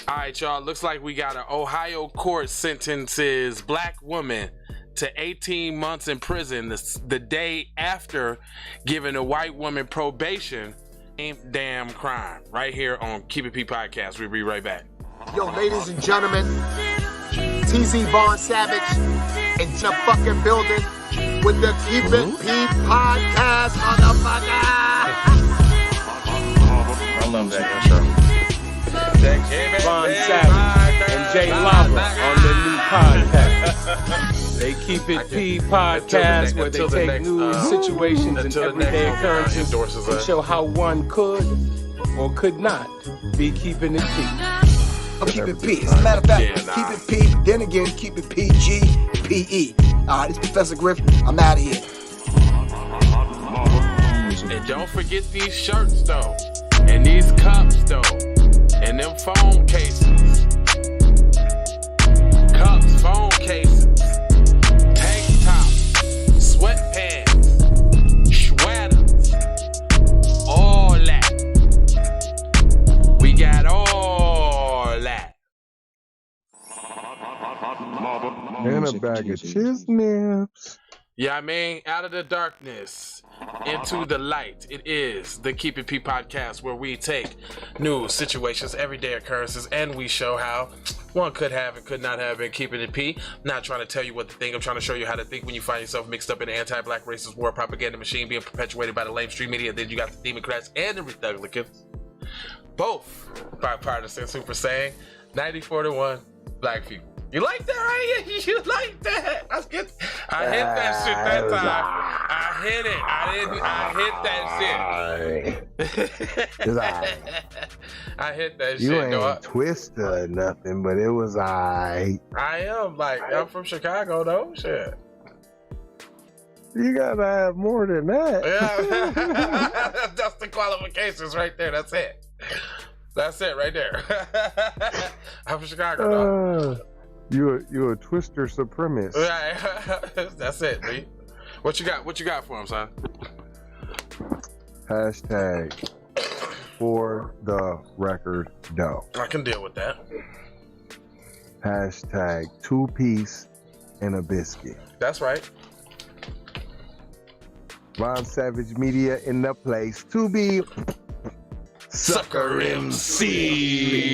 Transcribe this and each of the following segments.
All right, y'all. Looks like we got an Ohio court sentences black woman to 18 months in prison the day after giving a white woman probation. Ain't damn crime. Right here on Keep It P podcast. We'll be right back. Yo, ladies and gentlemen, TZ Vaughn Savage in the fucking building with the Keep It P podcast, motherfucker. I love that intro. Vaughn Savage and Jay Lava on the new podcast. They Keep It P podcast where they take news, situations, and everyday occurrences and show how one could or could not be keeping it P. I'll keep it P. As a matter of fact, keep it P, but then again, keep it PG, PE. This is Professor Griff. I'm out of here. And don't forget these shirts, though. And these cups, though. And them phone cases. Cups, phone cases. Tank tops. Sweatpants. Sweaters. All that. We got all that. And a bag of chisnips. Yeah, I mean, out of the darkness into the light. It is the Keep It P podcast where we take news, situations, everyday occurrences, and we show how one could have and could not have been keeping it P. I'm not trying to tell you what to think. I'm trying to show you how to think when you find yourself mixed up in an anti-black racist war propaganda machine being perpetuated by the lamestream media. Then you got the Democrats and the Republicans, both bipartisan, super saying 94-1 black people. You like that, right? You like that? That's good. I hit that shit that time. I hit it. I hit that shit. I hit that You shit. ain't twisted or nothing, but it was alright. I am like, I'm from Chicago though. Shit. You gotta have more than that. Yeah. That's the qualifications right there. That's it. That's it right there. I'm from Chicago though. You a twister supremacist. Right. That's it, B. What you got for him, son? Hashtag for the record doe. I can deal with that. Hashtag 2-piece and a biscuit. That's right. Vaughn Savage Media in the place to be. Sucker MCs.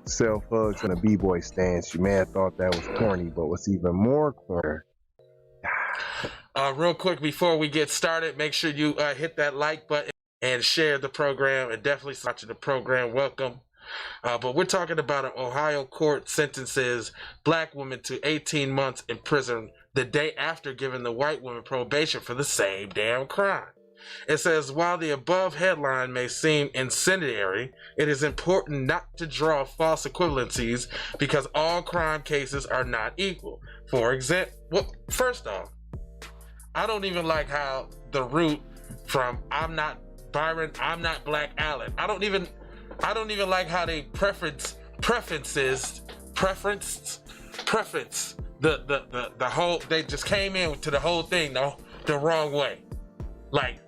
Self hugs and a b-boy stance. You may have thought that was corny, but what's even more corny. Real quick before we get started, make sure you hit that like button and share the program, and definitely watching the program. Welcome. But we're talking about an Ohio court sentences black woman to 18 months in prison the day after giving the white woman probation for the same damn crime. It says, while the above headline may seem incendiary, it is important not to draw false equivalencies because all crime cases are not equal. For example, well, first off, I don't even like how the root from I'm not Byron, I'm not Black Allen. I don't even like how they preference the whole, they just came in to the whole thing the wrong way. Like,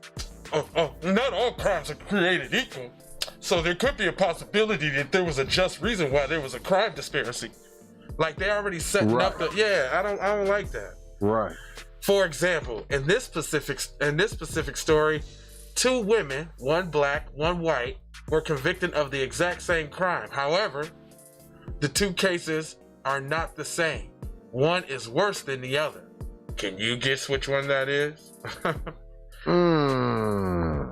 not all crimes are created equal. So there could be a possibility that there was a just reason why there was a crime conspiracy. Like they already setting up the, I don't like that. Right. For example, in this specific story, 2 women, one black, one white, were convicted of the exact same crime. However, the 2 cases are not the same. One is worse than the other. Can you guess which one that is?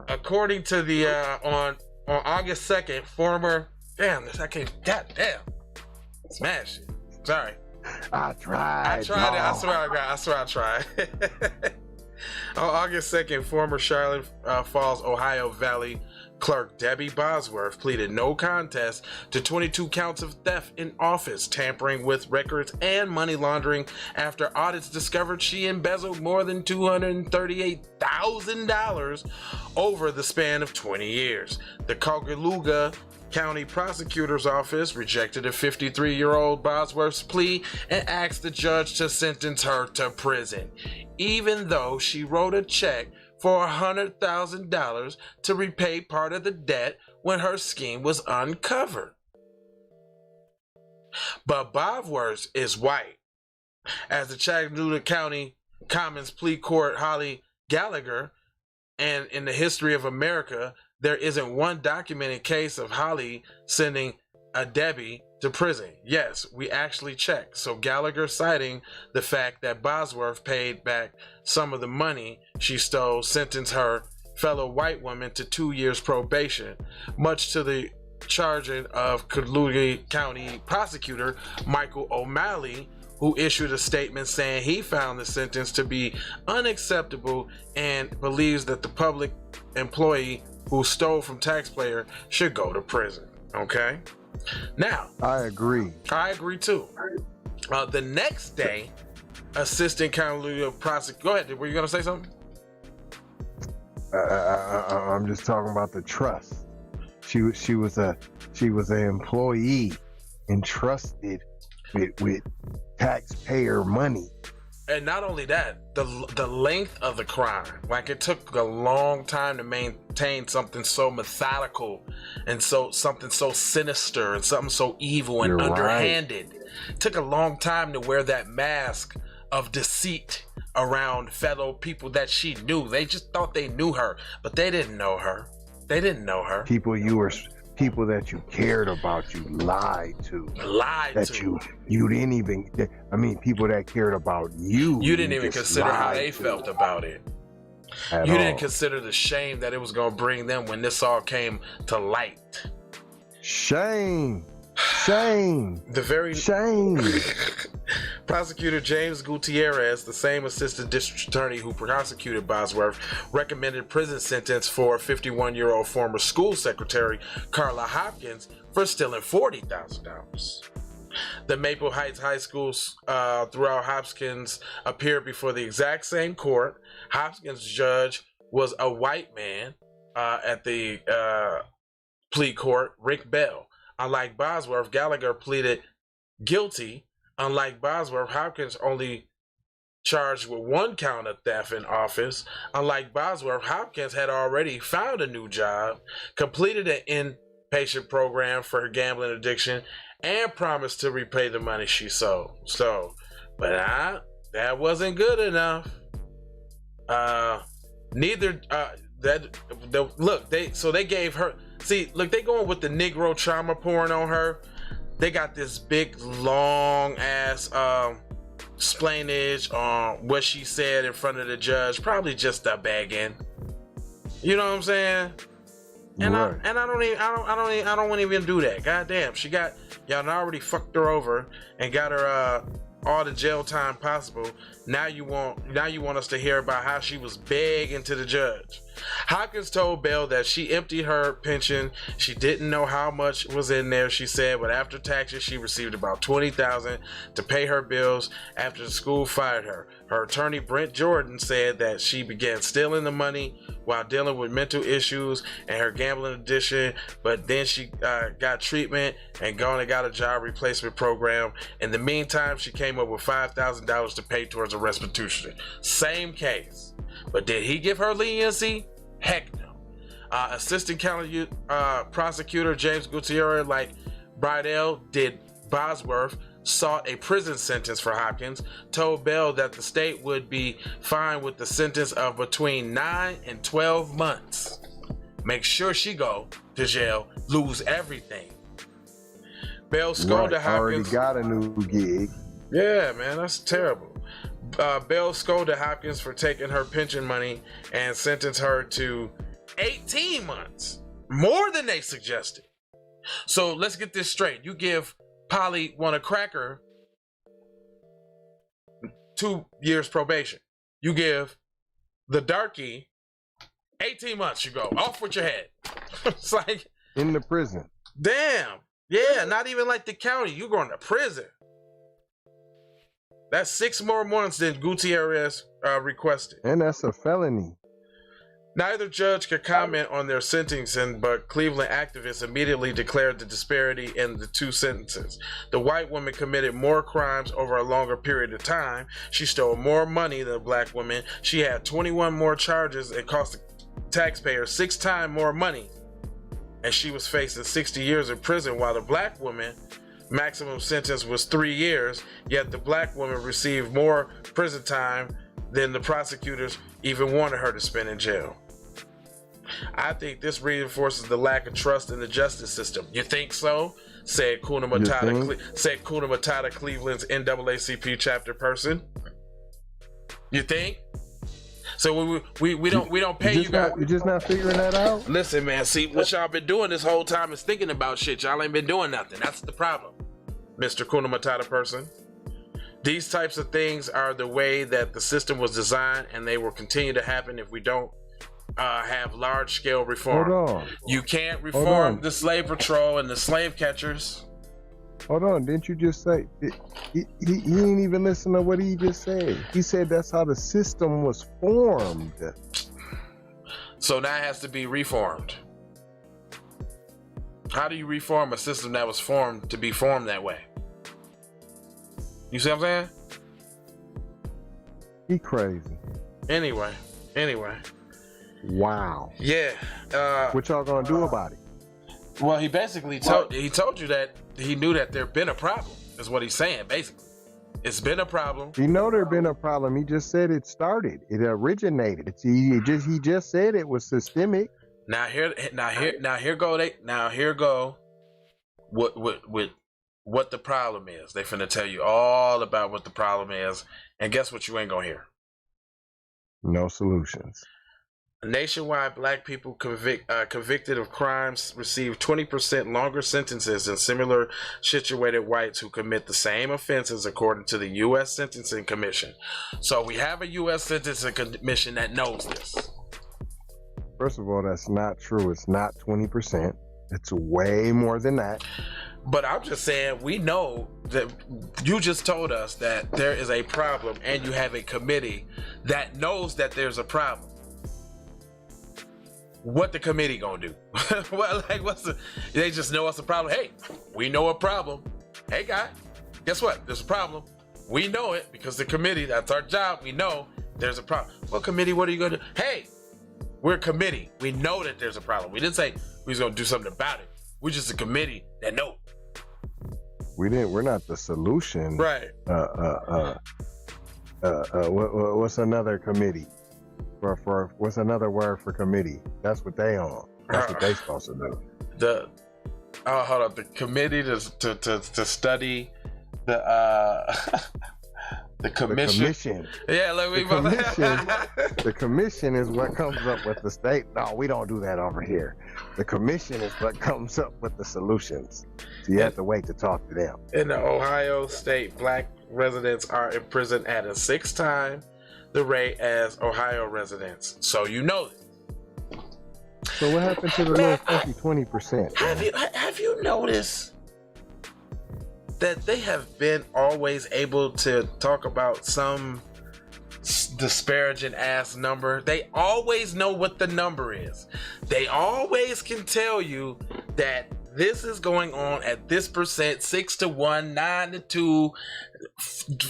According to the on August 2nd, smash it. Sorry. I tried. I swear I tried. On August 2nd, former Charlotte Falls, Ohio Valley clerk Debbie Bosworth pleaded no contest to 22 counts of theft in office, tampering with records, and money laundering after audits discovered she embezzled more than $238,000 over the span of 20 years. The Cuyahoga County Prosecutor's Office rejected a 53-year-old Bosworth's plea and asked the judge to sentence her to prison, even though she wrote a check for $100,000 to repay part of the debt when her scheme was uncovered. But Bosworth is white. As the Chattanooga County Commons Plea Court Holly Gallagher, and in the history of America, there isn't one documented case of Holly sending a Debbie to prison. Yes, we actually checked. So Gallagher citing the fact that Bosworth paid back some of the money she stole sentenced her fellow white woman to 2 years probation, much to the charging of Columbia County prosecutor Michael O'Malley, who issued a statement saying he found the sentence to be unacceptable and believes that the public employee who stole from taxpayer should go to prison. Okay? Now, I agree too. The next day, Assistant County Prosecutor, go ahead, were you going to say something? I'm just talking about the trust. She was an employee entrusted with taxpayer money. And not only that, the length of the crime, like it took a long time to maintain something so methodical and something so sinister and something so evil and You're underhanded. right. It took a long time to wear that mask of deceit around fellow people that she knew. They just thought they knew her, but they didn't know her. People that you cared about, you lied to. You didn't even. People that cared about you. You didn't even consider how they felt about it. You didn't consider the shame that it was going to bring them when this all came to light. Shame. Prosecutor James Gutierrez, the same assistant district attorney who prosecuted Bosworth, recommended prison sentence for 51-year-old former school secretary Carla Hopkins for stealing $40,000. The Maple Heights High School throughout Hopkins appeared before the exact same court. Hopkins' judge was a white man at the plea court, Rick Bell. Unlike Bosworth, Gallagher pleaded guilty. Unlike Bosworth, Hopkins only charged with one count of theft in office. Unlike Bosworth, Hopkins had already found a new job, completed an inpatient program for her gambling addiction, and promised to repay the money she stole. But that wasn't good enough. They gave her. See, look, they going with the Negro trauma pouring on her. They got this big, long ass explainage on what she said in front of the judge, probably just a begging. You know what I'm saying? And right. I don't want to even do that. Goddamn, y'all already fucked her over and got her all the jail time possible. Now you want us to hear about how she was begging to the judge. Hopkins told Bell that she emptied her pension. She didn't know how much was in there, she said, but after taxes, she received about $20,000 to pay her bills after the school fired her. Her attorney, Brent Jordan, said that she began stealing the money while dealing with mental issues and her gambling addiction, but then she got treatment and gone and got a job replacement program. In the meantime, she came up with $5,000 to pay towards a restitution. Same case. But did he give her leniency? Heck no. Assistant County Prosecutor James Gutierrez, like Bridell did Bosworth, sought a prison sentence for Hopkins, told Bell that the state would be fine with the sentence of between 9 and 12 months. Make sure she go to jail, lose everything. Bell scolded Hopkins. Already got a new gig. Yeah, man, that's terrible. Bell scolded Hopkins for taking her pension money and sentenced her to 18 months, more than they suggested. So let's get this straight. You give Polly want a cracker 2 years probation. You give the darky 18 months. You go off with your head. It's like in the prison. Damn. Yeah, not even like the county. You going to prison. That's 6 more months than Gutierrez requested. And that's a felony. Neither judge could comment on their sentencing, but Cleveland activists immediately declared the disparity in the two sentences. The white woman committed more crimes over a longer period of time. She stole more money than the black woman. She had 21 more charges and cost the taxpayer 6 times more money. and she was facing 60 years in prison, while the black woman maximum sentence was 3 years, yet the black woman received more prison time than the prosecutors even wanted her to spend in jail. I think this reinforces the lack of trust in the justice system. You think so? Said Kuna Matata, Cleveland's NAACP chapter person. You think? So we don't pay you guys. You're just not figuring that out? Listen, man, see, what y'all been doing this whole time is thinking about shit. Y'all ain't been doing nothing. That's the problem, Mr. Kuna Matata person. These types of things are the way that the system was designed, and they will continue to happen if we don't have large-scale reform. Hold on. You can't reform the slave patrol and the slave catchers. Hold on, didn't you just say he ain't even listen to what he just said? He said that's how the system was formed. So now it has to be reformed. How do you reform a system that was formed to be formed that way? You see what I'm saying? He crazy. Anyway. Wow. Yeah. What y'all gonna do about it? Well, he basically told you that he knew that there'd been a problem, is what he's saying, basically. It's been a problem. He know there'd been a problem. He just said it started. It originated. He just said it was systemic. Now here go what the problem is. They finna tell you all about what the problem is, and guess what you ain't gonna hear? No solutions. Nationwide, black people convicted of crimes receive 20% longer sentences than similar situated whites who commit the same offenses, according to the U.S. Sentencing Commission. So we have a U.S. Sentencing Commission that knows this. First of all, that's not true. It's not 20%. It's way more than that. But I'm just saying, we know that you just told us that there is a problem, and you have a committee that knows that there's a problem. What the committee gonna do? Well, like, they just know it's a problem. Hey, we know a problem. Hey, guy, guess what? There's a problem. We know it because the committee, that's our job. We know there's a problem. What committee? What are you gonna do? Hey, we're a committee. We know that there's a problem. We didn't say we was gonna do something about it. We're just a committee that know. We're not the solution. Right. What's another committee? For what's another word for committee? That's what they on. That's what they supposed to do. Hold up. The committee to study the the commission. Yeah, like the commission is what comes up with the state. No, we don't do that over here. The commission is what comes up with the solutions. So you have to wait to talk to them. In the Ohio state, black residents are in prison at a 6 times the rate as Ohio residents. So you know this. So what happened to the little funky 20%? Have you noticed that they have been always able to talk about some disparaging ass number? They always know what the number is. They always can tell you that this is going on at this percent, 6-1, 9-2,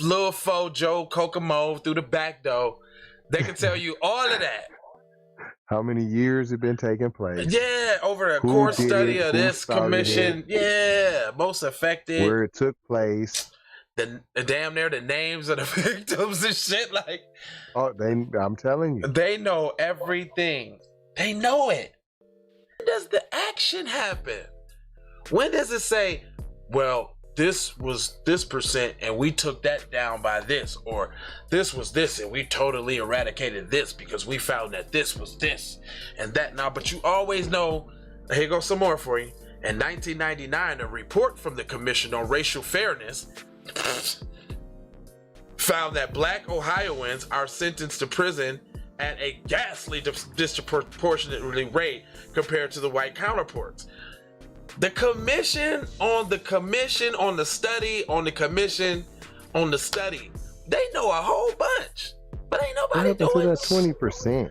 Lil Fo Joe Kokomo through the back door. They can tell you all of that. How many years it been taking place? Yeah, over a course study of this commission. Yeah, most effective. Where it took place. The damn near the names of the victims and shit. Like, I'm telling you, they know everything. They know it. When does the action happen? When does it say, well, this was this percent and we took that down by this, or this was this and we totally eradicated this because we found that this was this and that? Now, but you always know, here goes some more for you. In 1999, a report from the Commission on Racial Fairness found that black Ohioans are sentenced to prison at a ghastly disproportionately rate compared to the white counterparts. The commission on the commission on the study on the commission on the study. They know a whole bunch, but ain't nobody doing that 20%.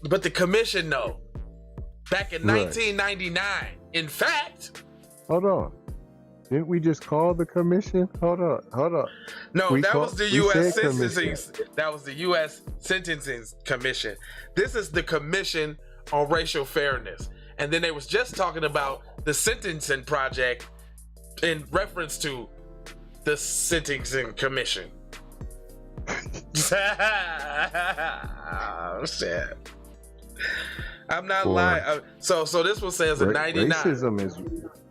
But the commission know. Back in 1999, in fact. Hold on. Didn't we just call the commission? Hold on. No, that was the U.S. Sentencing. That was the U.S. Sentencing Commission. This is the Commission on Racial Fairness. And then they was just talking about the sentencing project in reference to the sentencing commission. Oh, shit. I'm not lying. So this one says a 99.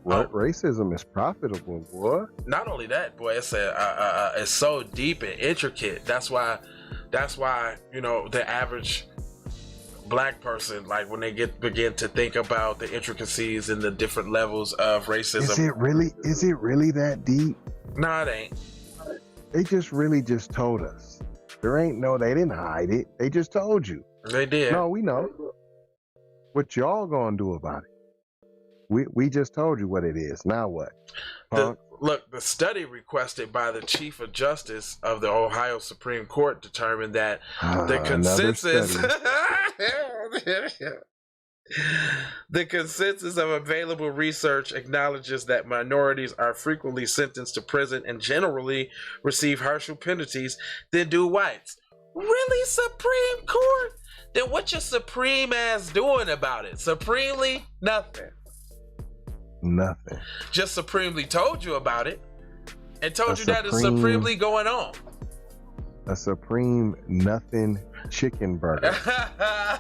Racism is profitable, boy. Not only that, boy, it's so deep and intricate. That's why you know, the average black person, like when they begin to think about the intricacies and the different levels of racism. Is it really that deep? No, it ain't. They just told us. They didn't hide it. They just told you. They did. No, we know. What y'all gonna do about it? We just told you what it is. Now what? The study requested by the Chief of Justice of the Ohio Supreme Court determined that the consensus the consensus of available research acknowledges that minorities are frequently sentenced to prison and generally receive harsher penalties than do whites. Really, Supreme Court? Then what your supreme ass doing about it? Supremely? Nothing. Nothing. Just supremely told you about it and told you that it's supremely going on. A supreme nothing chicken burger.